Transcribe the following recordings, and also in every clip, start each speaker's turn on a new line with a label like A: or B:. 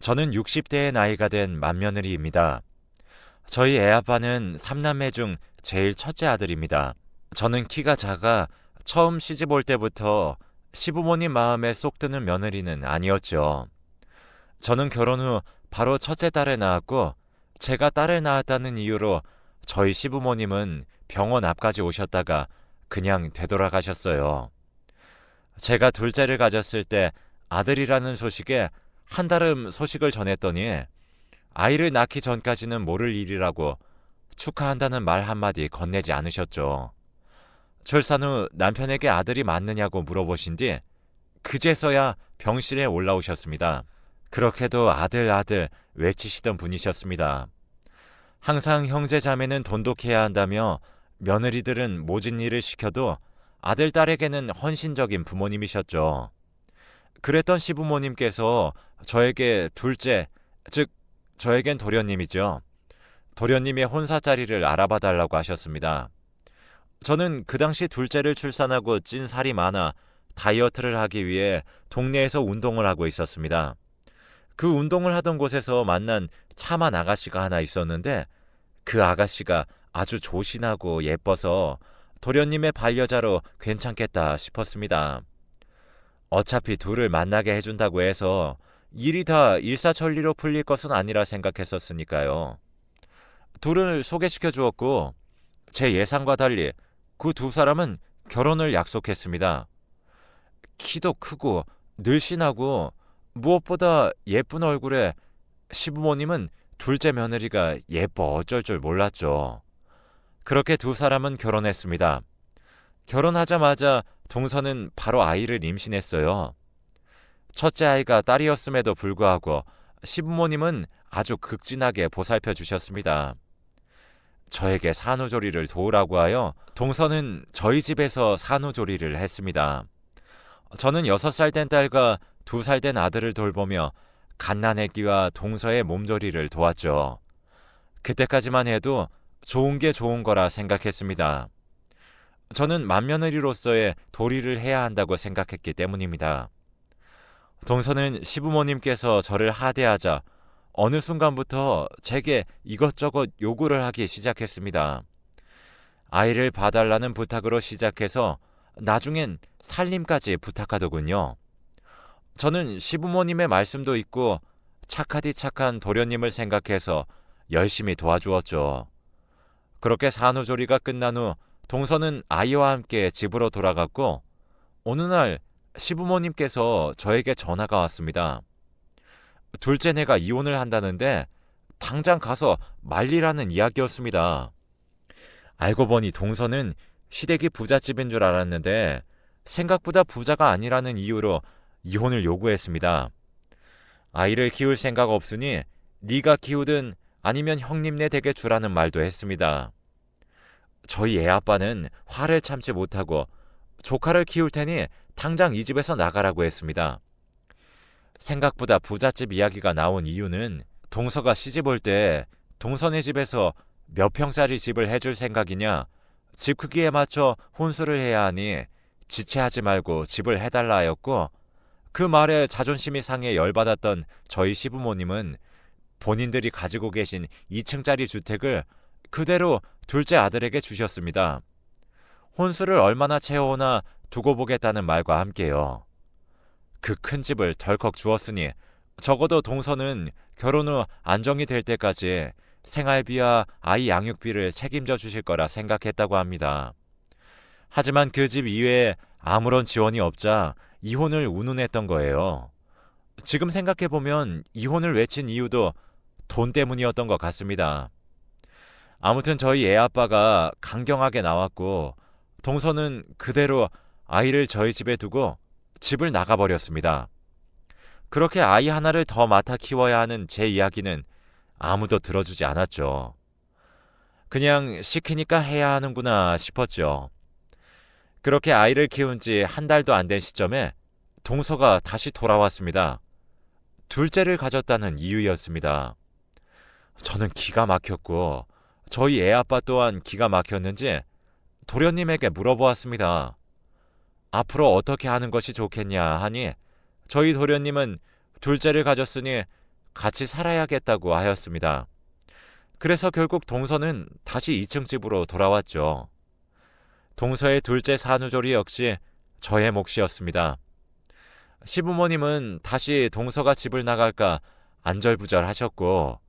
A: 저는 60대의 나이가 된 맏며느리입니다. 저희 애아빠는 3남매 중 제일 첫째 아들입니다. 저는 키가 작아 처음 시집 올 때부터 시부모님 마음에 쏙 드는 며느리는 아니었죠. 저는 결혼 후 바로 첫째 딸을 낳았고, 제가 딸을 낳았다는 이유로 저희 시부모님은 병원 앞까지 오셨다가 그냥 되돌아가셨어요. 제가 둘째를 가졌을 때 아들이라는 소식에 한달음 소식을 전했더니 아이를 낳기 전까지는 모를 일이라고 축하한다는 말 한마디 건네지 않으셨죠. 출산 후 남편에게 아들이 맞느냐고 물어보신 뒤 그제서야 병실에 올라오셨습니다. 그렇게도 아들 아들 외치시던 분이셨습니다. 항상 형제 자매는 돈독해야 한다며 며느리들은 모진 일을 시켜도 아들 딸에게는 헌신적인 부모님이셨죠. 그랬던 시부모님께서 저에게 둘째, 즉 저에겐 도련님이죠. 도련님의 혼사 자리를 알아봐 달라고 하셨습니다. 저는 그 당시 둘째를 출산하고 찐 살이 많아 다이어트를 하기 위해 동네에서 운동을 하고 있었습니다. 그 운동을 하던 곳에서 만난 차만 아가씨가 하나 있었는데, 그 아가씨가 아주 조신하고 예뻐서 도련님의 반려자로 괜찮겠다 싶었습니다. 어차피 둘을 만나게 해준다고 해서 일이 다 일사천리로 풀릴 것은 아니라 생각했었으니까요. 둘을 소개시켜 주었고, 제 예상과 달리 그 두 사람은 결혼을 약속했습니다. 키도 크고 늘씬하고 무엇보다 예쁜 얼굴에 시부모님은 둘째 며느리가 예뻐 어쩔 줄 몰랐죠. 그렇게 두 사람은 결혼했습니다. 결혼하자마자 동서는 바로 아이를 임신했어요. 첫째 아이가 딸이었음에도 불구하고 시부모님은 아주 극진하게 보살펴 주셨습니다. 저에게 산후조리를 도우라고 하여 동서는 저희 집에서 산후조리를 했습니다. 저는 6살 된 딸과 2살 된 아들을 돌보며 갓난아기와 동서의 몸조리를 도왔죠. 그때까지만 해도 좋은 게 좋은 거라 생각했습니다. 저는 맏며느리로서의 도리를 해야 한다고 생각했기 때문입니다. 동서는 시부모님께서 저를 하대하자 어느 순간부터 제게 이것저것 요구를 하기 시작했습니다. 아이를 봐달라는 부탁으로 시작해서 나중엔 살림까지 부탁하더군요. 저는 시부모님의 말씀도 있고 착하디 착한 도련님을 생각해서 열심히 도와주었죠. 그렇게 산후조리가 끝난 후 동서는 아이와 함께 집으로 돌아갔고, 어느 날 시부모님께서 저에게 전화가 왔습니다. 둘째 내가 이혼을 한다는데 당장 가서 말리라는 이야기였습니다. 알고 보니 동서는 시댁이 부잣집인 줄 알았는데 생각보다 부자가 아니라는 이유로 이혼을 요구했습니다. 아이를 키울 생각 없으니 네가 키우든 아니면 형님네 댁에 주라는 말도 했습니다. 저희 애아빠는 화를 참지 못하고 조카를 키울 테니 당장 이 집에서 나가라고 했습니다. 생각보다 부잣집 이야기가 나온 이유는 동서가 시집 올 때 동서네 집에서 몇 평짜리 집을 해줄 생각이냐, 집 크기에 맞춰 혼수를 해야 하니 지체하지 말고 집을 해달라 하였고, 그 말에 자존심이 상해 열받았던 저희 시부모님은 본인들이 가지고 계신 2층짜리 주택을 그대로 둘째 아들에게 주셨습니다. 혼수를 얼마나 채워오나 두고 보겠다는 말과 함께요. 그 큰 집을 덜컥 주었으니 적어도 동서는 결혼 후 안정이 될 때까지 생활비와 아이 양육비를 책임져 주실 거라 생각했다고 합니다. 하지만 그 집 이외에 아무런 지원이 없자 이혼을 운운했던 거예요. 지금 생각해보면 이혼을 외친 이유도 돈 때문이었던 것 같습니다. 아무튼 저희 애아빠가 강경하게 나왔고, 동서는 그대로 아이를 저희 집에 두고 집을 나가버렸습니다. 그렇게 아이 하나를 더 맡아 키워야 하는 제 이야기는 아무도 들어주지 않았죠. 그냥 시키니까 해야 하는구나 싶었죠. 그렇게 아이를 키운 지 한 달도 안 된 시점에 동서가 다시 돌아왔습니다. 둘째를 가졌다는 이유였습니다. 저는 기가 막혔고 저희 애아빠 또한 기가 막혔는지 도련님에게 물어보았습니다. 앞으로 어떻게 하는 것이 좋겠냐 하니 저희 도련님은 둘째를 가졌으니 같이 살아야겠다고 하였습니다. 그래서 결국 동서는 다시 2층 집으로 돌아왔죠. 동서의 둘째 산후조리 역시 저의 몫이었습니다. 시부모님은 다시 동서가 집을 나갈까 안절부절하셨고,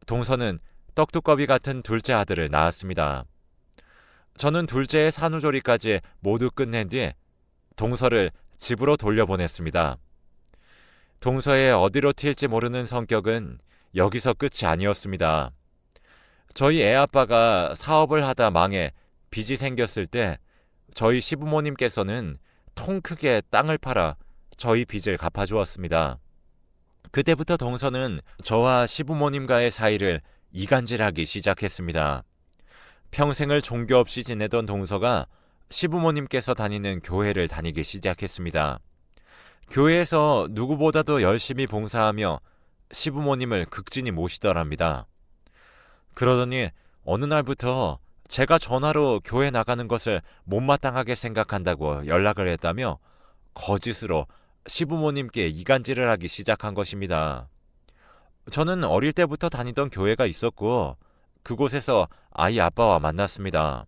A: 동서는 떡두꺼비 같은 둘째 아들을 낳았습니다. 저는 둘째의 산후조리까지 모두 끝낸 뒤 동서를 집으로 돌려보냈습니다. 동서의 어디로 튈지 모르는 성격은 여기서 끝이 아니었습니다. 저희 애아빠가 사업을 하다 망해 빚이 생겼을 때 저희 시부모님께서는 통 크게 땅을 팔아 저희 빚을 갚아주었습니다. 그때부터 동서는 저와 시부모님과의 사이를 이간질하기 시작했습니다. 평생을 종교 없이 지내던 동서가 시부모님께서 다니는 교회를 다니기 시작했습니다. 교회에서 누구보다도 열심히 봉사하며 시부모님을 극진히 모시더랍니다. 그러더니 어느 날부터 제가 전화로 교회 나가는 것을 못마땅하게 생각한다고 연락을 했다며 거짓으로 시부모님께 이간질을 하기 시작한 것입니다. 저는 어릴 때부터 다니던 교회가 있었고 그곳에서 아이 아빠와 만났습니다.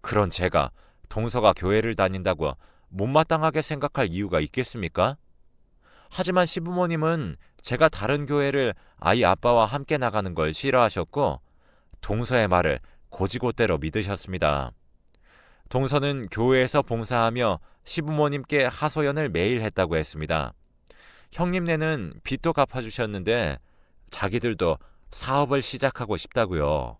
A: 그런 제가 동서가 교회를 다닌다고 못마땅하게 생각할 이유가 있겠습니까? 하지만 시부모님은 제가 다른 교회를 아이 아빠와 함께 나가는 걸 싫어하셨고 동서의 말을 곧이곧대로 믿으셨습니다. 동서는 교회에서 봉사하며 시부모님께 하소연을 매일 했다고 했습니다. 형님네는 빚도 갚아주셨는데 자기들도 사업을 시작하고 싶다고요.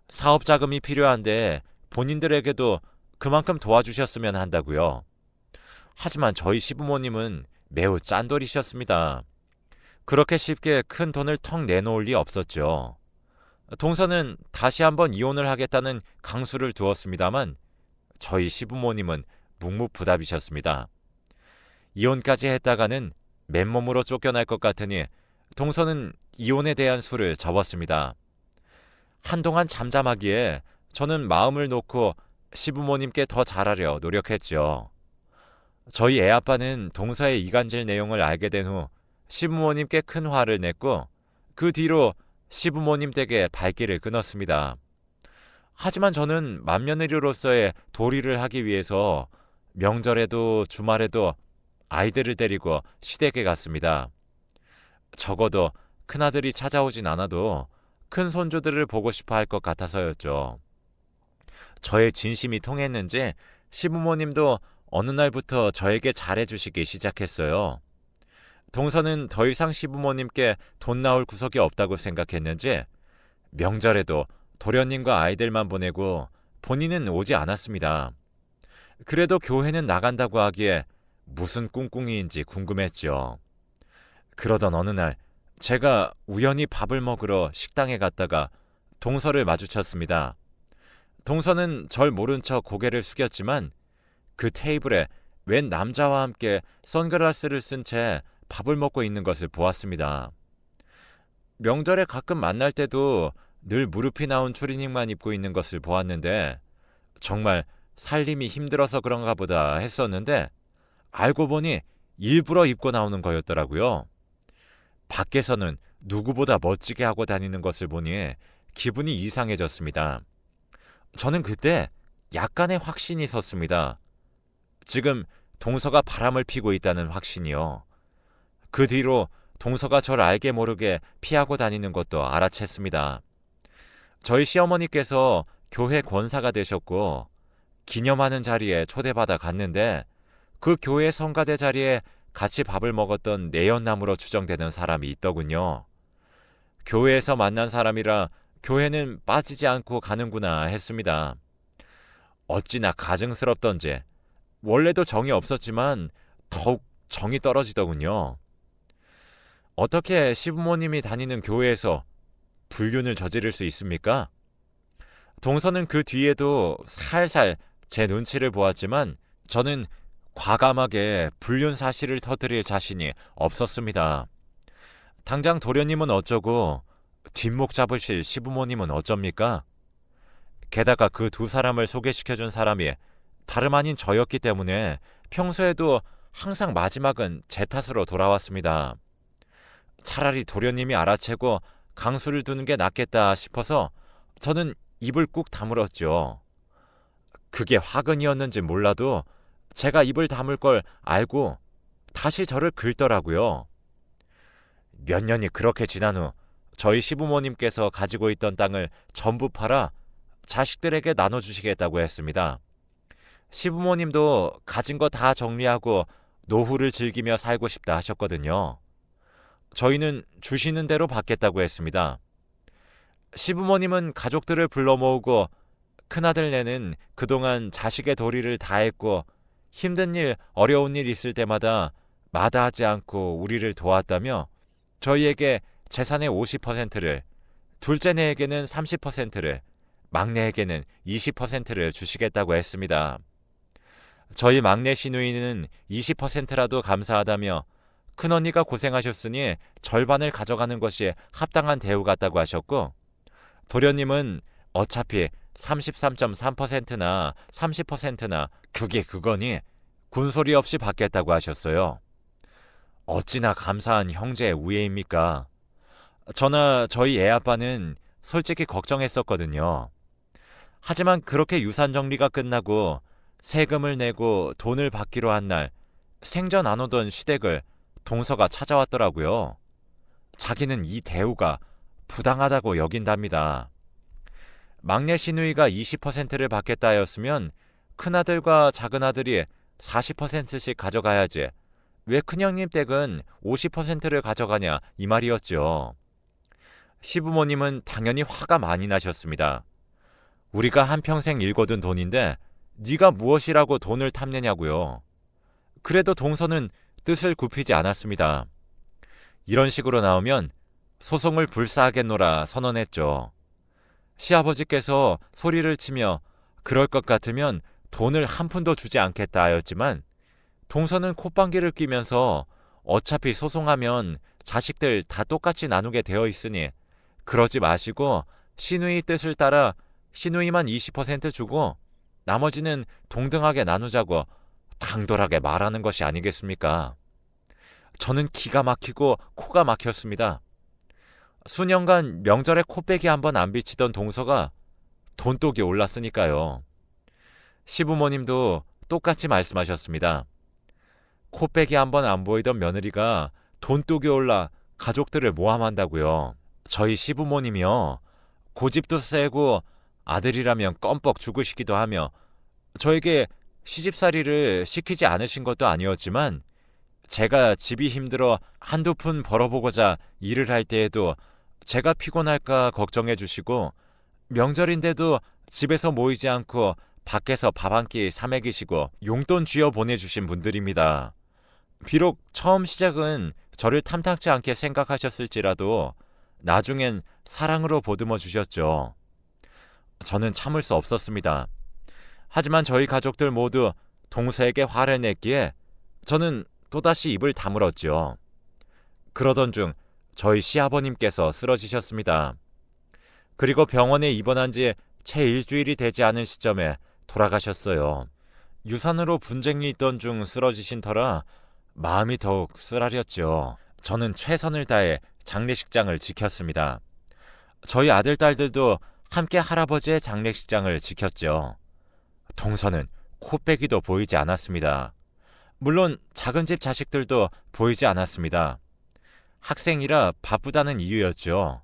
A: 사업 자금이 필요한데 본인들에게도 그만큼 도와주셨으면 한다고요. 하지만 저희 시부모님은 매우 짠돌이셨습니다. 그렇게 쉽게 큰 돈을 턱 내놓을 리 없었죠. 동서는 다시 한번 이혼을 하겠다는 강수를 두었습니다만 저희 시부모님은 묵묵부답이셨습니다. 이혼까지 했다가는 맨몸으로 쫓겨날 것 같으니 동서는 이혼에 대한 수를 접었습니다. 한동안 잠잠하기에 저는 마음을 놓고 시부모님께 더 잘하려 노력했죠. 저희 애아빠는 동서의 이간질 내용을 알게 된 후 시부모님께 큰 화를 냈고 그 뒤로 시부모님 댁에 발길을 끊었습니다. 하지만 저는 맏며느리로서의 도리를 하기 위해서 명절에도 주말에도 아이들을 데리고 시댁에 갔습니다. 적어도 큰아들이 찾아오진 않아도 큰 손주들을 보고 싶어 할 것 같아서였죠. 저의 진심이 통했는지 시부모님도 어느 날부터 저에게 잘해주시기 시작했어요. 동서는 더 이상 시부모님께 돈 나올 구석이 없다고 생각했는지 명절에도 도련님과 아이들만 보내고 본인은 오지 않았습니다. 그래도 교회는 나간다고 하기에 무슨 꿍꿍이인지 궁금했죠. 그러던 어느 날 제가 우연히 밥을 먹으러 식당에 갔다가 동서를 마주쳤습니다. 동서는 절 모른 척 고개를 숙였지만 그 테이블에 웬 남자와 함께 선글라스를 쓴 채 밥을 먹고 있는 것을 보았습니다. 명절에 가끔 만날 때도 늘 무릎이 나온 추리닝만 입고 있는 것을 보았는데 정말 살림이 힘들어서 그런가 보다 했었는데 알고 보니 일부러 입고 나오는 거였더라고요. 밖에서는 누구보다 멋지게 하고 다니는 것을 보니 기분이 이상해졌습니다. 저는 그때 약간의 확신이 섰습니다. 지금 동서가 바람을 피고 있다는 확신이요. 그 뒤로 동서가 절 알게 모르게 피하고 다니는 것도 알아챘습니다. 저희 시어머니께서 교회 권사가 되셨고 기념하는 자리에 초대받아 갔는데 그 교회 성가대 자리에 같이 밥을 먹었던 내연남으로 추정되는 사람이 있더군요. 교회에서 만난 사람이라 교회는 빠지지 않고 가는구나 했습니다. 어찌나 가증스럽던지 원래도 정이 없었지만 더욱 정이 떨어지더군요. 어떻게 시부모님이 다니는 교회에서 불륜을 저지를 수 있습니까? 동서는 그 뒤에도 살살 제 눈치를 보았지만 저는 과감하게 불륜 사실을 터뜨릴 자신이 없었습니다. 당장 도련님은 어쩌고 뒷목 잡으실 시부모님은 어쩝니까? 게다가 그 두 사람을 소개시켜준 사람이 다름 아닌 저였기 때문에 평소에도 항상 마지막은 제 탓으로 돌아왔습니다. 차라리 도련님이 알아채고 강수를 두는 게 낫겠다 싶어서 저는 입을 꾹 다물었죠. 그게 화근이었는지 몰라도 제가 입을 다물 걸 알고 다시 저를 긁더라고요. 몇 년이 그렇게 지난 후 저희 시부모님께서 가지고 있던 땅을 전부 팔아 자식들에게 나눠주시겠다고 했습니다. 시부모님도 가진 거 다 정리하고 노후를 즐기며 살고 싶다 하셨거든요. 저희는 주시는 대로 받겠다고 했습니다. 시부모님은 가족들을 불러 모으고 큰아들네는 그동안 자식의 도리를 다했고 힘든 일, 어려운 일 있을 때마다 마다하지 않고 우리를 도왔다며 저희에게 재산의 50%를, 둘째네에게는 30%를, 막내에게는 20%를 주시겠다고 했습니다. 저희 막내 시누이는 20%라도 감사하다며 큰언니가 고생하셨으니 절반을 가져가는 것이 합당한 대우 같다고 하셨고, 도련님은 어차피 33.3%나 30%나 그게 그거니 군소리 없이 받겠다고 하셨어요. 어찌나 감사한 형제의 우애입니까? 저나 저희 애아빠는 솔직히 걱정했었거든요. 하지만 그렇게 유산 정리가 끝나고 세금을 내고 돈을 받기로 한 날 생전 안 오던 시댁을 동서가 찾아왔더라고요. 자기는 이 대우가 부당하다고 여긴답니다. 막내 시누이가 20%를 받겠다 하였으면 큰아들과 작은아들이 40%씩 가져가야지. 왜 큰형님 댁은 50%를 가져가냐 이 말이었죠. 시부모님은 당연히 화가 많이 나셨습니다. 우리가 한평생 일거둔 돈인데 네가 무엇이라고 돈을 탐내냐고요. 그래도 동서는 뜻을 굽히지 않았습니다. 이런 식으로 나오면 소송을 불사하겠노라 선언했죠. 시아버지께서 소리를 치며 그럴 것 같으면 돈을 한 푼도 주지 않겠다 하였지만 동서는 콧방귀를 뀌면서 어차피 소송하면 자식들 다 똑같이 나누게 되어 있으니 그러지 마시고 시누이 뜻을 따라 시누이만 20% 주고 나머지는 동등하게 나누자고 당돌하게 말하는 것이 아니겠습니까? 저는 기가 막히고 코가 막혔습니다. 수년간 명절에 코빼기 한번 안 비치던 동서가 돈독이 올랐으니까요. 시부모님도 똑같이 말씀하셨습니다. 코빼기 한번 안 보이던 며느리가 돈독이 올라 가족들을 모함한다고요. 저희 시부모님이요. 고집도 세고 아들이라면 껌뻑 죽으시기도 하며 저에게 시집살이를 시키지 않으신 것도 아니었지만 제가 집이 힘들어 한두 푼 벌어보고자 일을 할 때에도 제가 피곤할까 걱정해 주시고 명절인데도 집에서 모이지 않고 밖에서 밥 한 끼 사 먹이시고 용돈 쥐어 보내주신 분들입니다. 비록 처음 시작은 저를 탐탁지 않게 생각하셨을지라도 나중엔 사랑으로 보듬어 주셨죠. 저는 참을 수 없었습니다. 하지만 저희 가족들 모두 동서에게 화를 냈기에 저는 또다시 입을 다물었죠. 그러던 중 저희 시아버님께서 쓰러지셨습니다. 그리고 병원에 입원한 지 채 일주일이 되지 않은 시점에 돌아가셨어요. 유산으로 분쟁이 있던 중 쓰러지신 터라 마음이 더욱 쓰라렸죠. 저는 최선을 다해 장례식장을 지켰습니다. 저희 아들, 딸들도 함께 할아버지의 장례식장을 지켰죠. 동서는 코빼기도 보이지 않았습니다. 물론 작은 집 자식들도 보이지 않았습니다. 학생이라 바쁘다는 이유였죠.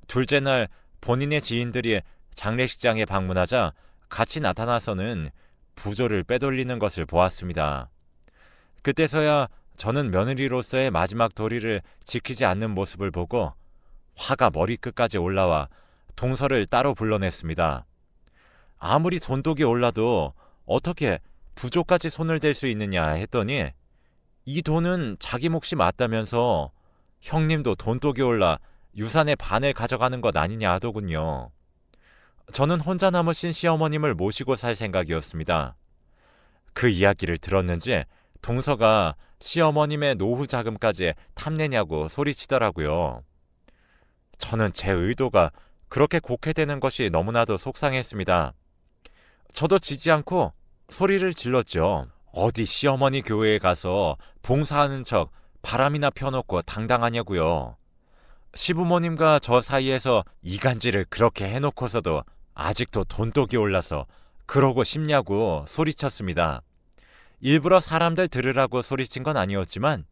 A: 둘째 날 본인의 지인들이 장례식장에 방문하자 같이 나타나서는 부조를 빼돌리는 것을 보았습니다. 그때서야 저는 며느리로서의 마지막 도리를 지키지 않는 모습을 보고 화가 머리끝까지 올라와 동서를 따로 불러냈습니다. 아무리 돈독이 올라도 어떻게 부조까지 손을 댈 수 있느냐 했더니 이 돈은 자기 몫이 맞다면서 형님도 돈독이 올라 유산의 반을 가져가는 것 아니냐 하더군요. 저는 혼자 남으신 시어머님을 모시고 살 생각이었습니다. 그 이야기를 들었는지 동서가 시어머님의 노후 자금까지 탐내냐고 소리치더라고요. 저는 제 의도가 그렇게 곡해되는 것이 너무나도 속상했습니다. 저도 지지 않고 소리를 질렀죠. 어디 시어머니 교회에 가서 봉사하는 척 바람이나 펴놓고 당당하냐고요. 시부모님과 저 사이에서 이간질을 그렇게 해놓고서도 아직도 돈독이 올라서 그러고 싶냐고 소리쳤습니다. 일부러 사람들 들으라고 소리친 건 아니었지만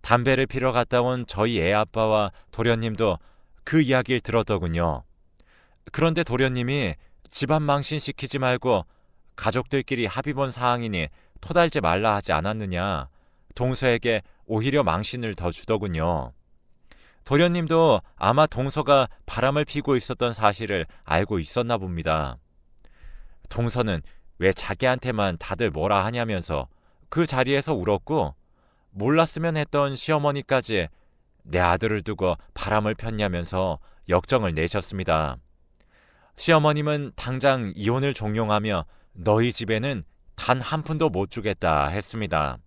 A: 담배를 피러 갔다 온 저희 애아빠와 도련님도 그 이야기를 들었더군요. 그런데 도련님이 집안 망신시키지 말고 가족들끼리 합의 본 사항이니 토달지 말라 하지 않았느냐, 동서에게 오히려 망신을 더 주더군요. 도련님도 아마 동서가 바람을 피고 있었던 사실을 알고 있었나 봅니다. 동서는 왜 자기한테만 다들 뭐라 하냐면서 그 자리에서 울었고, 몰랐으면 했던 시어머니까지 내 아들을 두고 바람을 폈냐면서 역정을 내셨습니다. 시어머님은 당장 이혼을 종용하며 너희 집에는 단 한 푼도 못 주겠다 했습니다.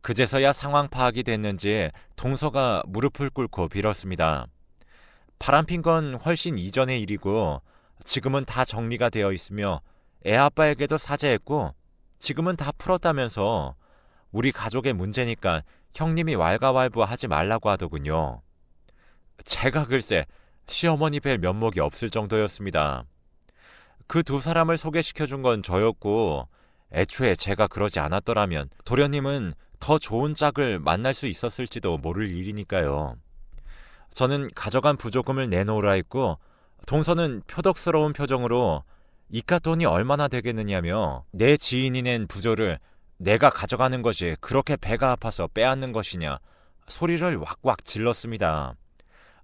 A: 그제서야 상황 파악이 됐는지 동서가 무릎을 꿇고 빌었습니다. 바람핀 건 훨씬 이전의 일이고 지금은 다 정리가 되어 있으며 애아빠에게도 사죄했고 지금은 다 풀었다면서 우리 가족의 문제니까 형님이 왈가왈부하지 말라고 하더군요. 제가 글쎄 시어머니 뵐 면목이 없을 정도였습니다. 그 두 사람을 소개시켜준 건 저였고 애초에 제가 그러지 않았더라면 도련님은 더 좋은 짝을 만날 수 있었을지도 모를 일이니까요. 저는 가져간 부조금을 내놓으라 했고 동서는 표독스러운 표정으로 이깟 돈이 얼마나 되겠느냐며 내 지인이 낸 부조를 내가 가져가는 것이 그렇게 배가 아파서 빼앗는 것이냐 소리를 왁왁 질렀습니다.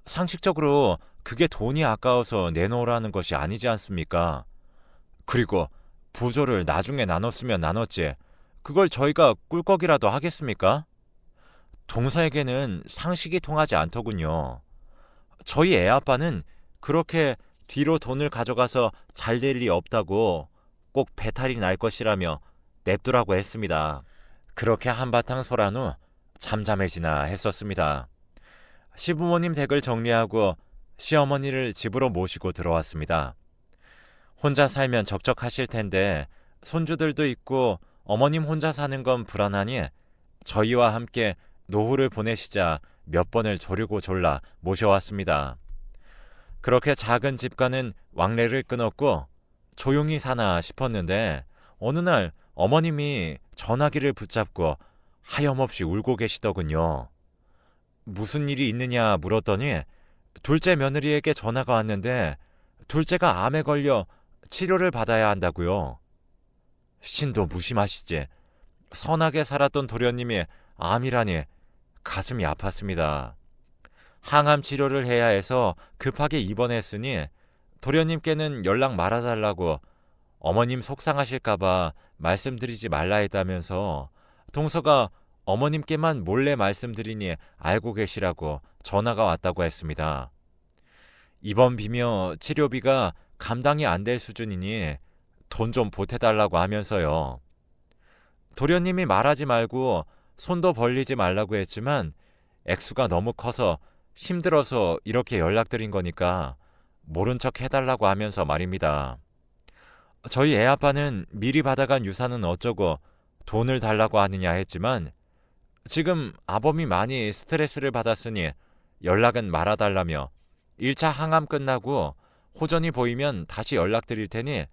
A: 상식적으로 그게 돈이 아까워서 내놓으라는 것이 아니지 않습니까? 그리고 부조를 나중에 나눴으면 나눴지 그걸 저희가 꿀꺽이라도 하겠습니까? 동서에게는 상식이 통하지 않더군요. 저희 애아빠는 그렇게 뒤로 돈을 가져가서 잘 될 리 없다고 꼭 배탈이 날 것이라며 냅두라고 했습니다. 그렇게 한바탕 소란 후 잠잠해지나 했었습니다. 시부모님 댁을 정리하고 시어머니를 집으로 모시고 들어왔습니다. 혼자 살면 적적하실 텐데 손주들도 있고 어머님 혼자 사는 건 불안하니 저희와 함께 노후를 보내시자 몇 번을 조르고 졸라 모셔왔습니다. 그렇게 작은 집과는 왕래를 끊었고 조용히 사나 싶었는데 어느 날 어머님이 전화기를 붙잡고 하염없이 울고 계시더군요. 무슨 일이 있느냐 물었더니 둘째 며느리에게 전화가 왔는데 둘째가 암에 걸려 치료를 받아야 한다고요. 신도 무심하시지. 선하게 살았던 도련님이 암이라니 가슴이 아팠습니다. 항암 치료를 해야 해서 급하게 입원했으니 도련님께는 연락 말아달라고 어머님 속상하실까봐 말씀드리지 말라 했다면서 동서가 어머님께만 몰래 말씀드리니 알고 계시라고 전화가 왔다고 했습니다. 입원비며 치료비가 감당이 안 될 수준이니 돈 좀 보태달라고 하면서요. 도련님이 말하지 말고 손도 벌리지 말라고 했지만 액수가 너무 커서 힘들어서 이렇게 연락드린 거니까 모른 척 해달라고 하면서 말입니다. 저희 애아빠는 미리 받아간 유산은 어쩌고 돈을 달라고 하느냐 했지만 지금 아범이 많이 스트레스를 받았으니 연락은 말아달라며 1차 항암 끝나고 호전이 보이면 다시 연락드릴 테니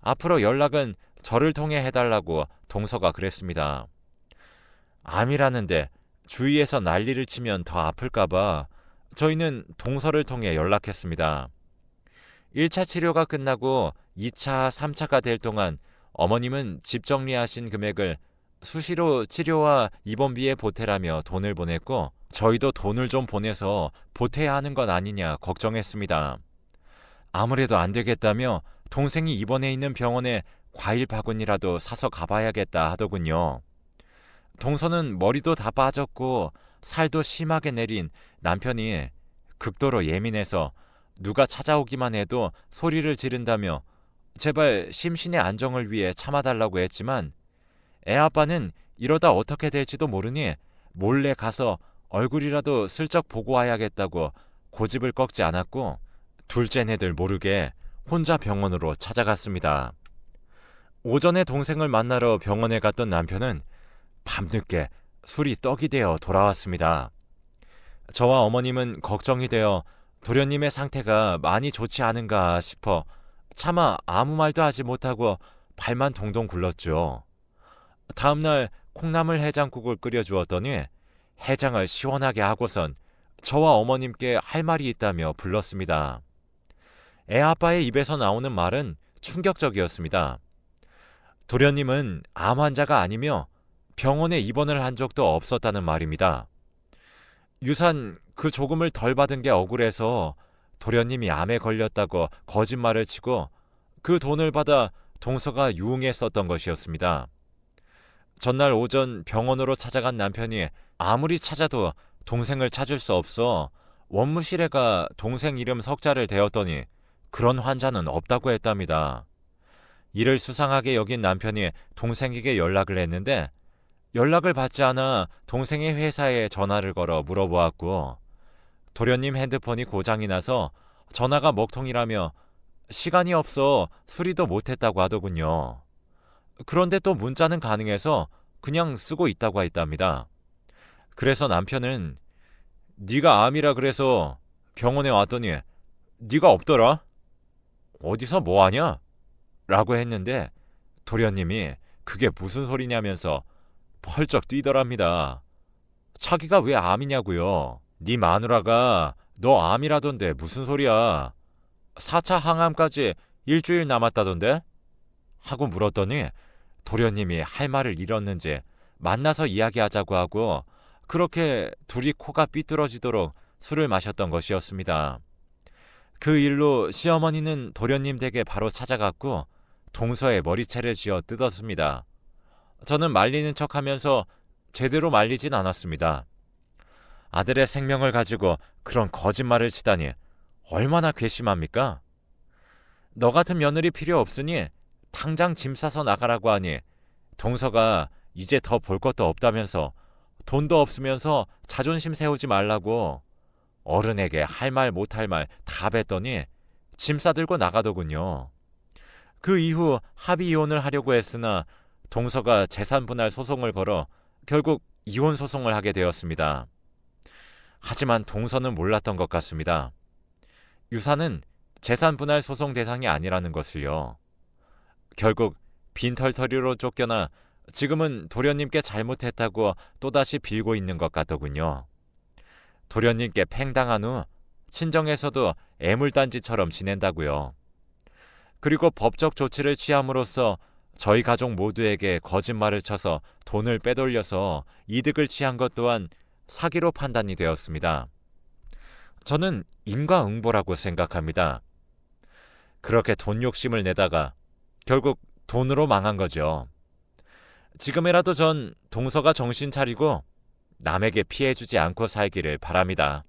A: 앞으로 연락은 저를 통해 해달라고 동서가 그랬습니다. 암이라는데 주위에서 난리를 치면 더 아플까봐 저희는 동서를 통해 연락했습니다. 1차 치료가 끝나고 2차, 3차가 될 동안 어머님은 집 정리하신 금액을 수시로 치료와 입원비에 보태라며 돈을 보냈고 저희도 돈을 좀 보내서 보태야 하는 건 아니냐 걱정했습니다. 아무래도 안 되겠다며 동생이 입원해 있는 병원에 과일 바구니라도 사서 가봐야겠다 하더군요. 동서는 머리도 다 빠졌고 살도 심하게 내린 남편이 극도로 예민해서 누가 찾아오기만 해도 소리를 지른다며 제발 심신의 안정을 위해 참아달라고 했지만 애아빠는 이러다 어떻게 될지도 모르니 몰래 가서 얼굴이라도 슬쩍 보고 와야겠다고 고집을 꺾지 않았고 둘째네들 모르게 혼자 병원으로 찾아갔습니다. 오전에 동생을 만나러 병원에 갔던 남편은 밤늦게 술이 떡이 되어 돌아왔습니다. 저와 어머님은 걱정이 되어 도련님의 상태가 많이 좋지 않은가 싶어 차마 아무 말도 하지 못하고 발만 동동 굴렀죠. 다음날 콩나물 해장국을 끓여주었더니 해장을 시원하게 하고선 저와 어머님께 할 말이 있다며 불렀습니다. 애아빠의 입에서 나오는 말은 충격적이었습니다. 도련님은 암 환자가 아니며 병원에 입원을 한 적도 없었다는 말입니다. 유산 그 조금을 덜 받은 게 억울해서 도련님이 암에 걸렸다고 거짓말을 치고 그 돈을 받아 동서가 유흥에 썼던 것이었습니다. 전날 오전 병원으로 찾아간 남편이 아무리 찾아도 동생을 찾을 수 없어 원무실에 가 동생 이름 석자를 대었더니 그런 환자는 없다고 했답니다. 이를 수상하게 여긴 남편이 동생에게 연락을 했는데 연락을 받지 않아 동생의 회사에 전화를 걸어 물어보았고 도련님 핸드폰이 고장이 나서 전화가 먹통이라며 시간이 없어 수리도 못했다고 하더군요. 그런데 또 문자는 가능해서 그냥 쓰고 있다고 했답니다. 그래서 남편은 네가 암이라 그래서 병원에 왔더니 네가 없더라? 어디서 뭐하냐? 라고 했는데 도련님이 그게 무슨 소리냐면서 펄쩍 뛰더랍니다. 자기가 왜 암이냐고요. 네 마누라가 너 암이라던데 무슨 소리야. 4차 항암까지 일주일 남았다던데? 하고 물었더니 도련님이 할 말을 잃었는지 만나서 이야기하자고 하고 그렇게 둘이 코가 삐뚤어지도록 술을 마셨던 것이었습니다. 그 일로 시어머니는 도련님 댁에 바로 찾아갔고 동서의 머리채를 쥐어 뜯었습니다. 저는 말리는 척하면서 제대로 말리진 않았습니다. 아들의 생명을 가지고 그런 거짓말을 치다니 얼마나 괘씸합니까? 너 같은 며느리 필요 없으니 당장 짐 싸서 나가라고 하니 동서가 이제 더 볼 것도 없다면서 돈도 없으면서 자존심 세우지 말라고 어른에게 할 말 못할 말 다 뱉더니 짐 싸들고 나가더군요. 그 이후 합의 이혼을 하려고 했으나 동서가 재산 분할 소송을 걸어 결국 이혼 소송을 하게 되었습니다. 하지만 동서는 몰랐던 것 같습니다. 유사는 재산 분할 소송 대상이 아니라는 것을요. 결국 빈털터리로 쫓겨나 지금은 도련님께 잘못했다고 또다시 빌고 있는 것 같더군요. 도련님께 팽당한 후 친정에서도 애물단지처럼 지낸다고요. 그리고 법적 조치를 취함으로써 저희 가족 모두에게 거짓말을 쳐서 돈을 빼돌려서 이득을 취한 것 또한 사기로 판단이 되었습니다. 저는 인과응보라고 생각합니다. 그렇게 돈 욕심을 내다가 결국 돈으로 망한 거죠. 지금이라도 전 동서가 정신 차리고 남에게 피해주지 않고 살기를 바랍니다.